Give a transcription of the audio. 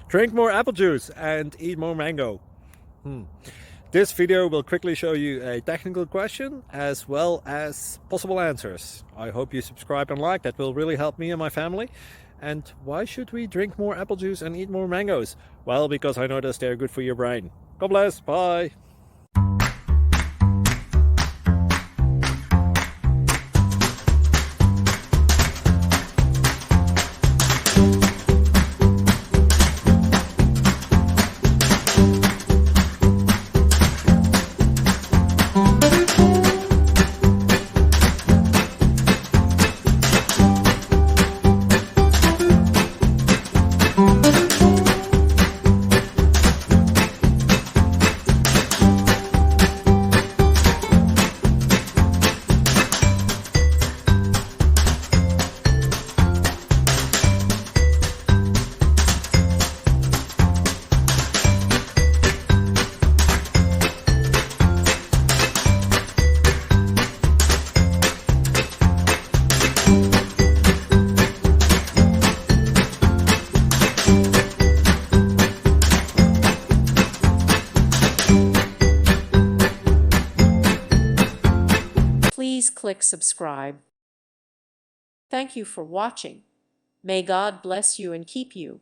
Drink more apple juice and eat more mango. This video will quickly show you a technical question as well as possible answers. I hope you subscribe and like, that will really help me and my family. And why should we drink more apple juice and eat more mangoes? Well, because I noticed they're good for your brain. God bless, bye! Please click subscribe. Thank you for watching. May God bless you and keep you.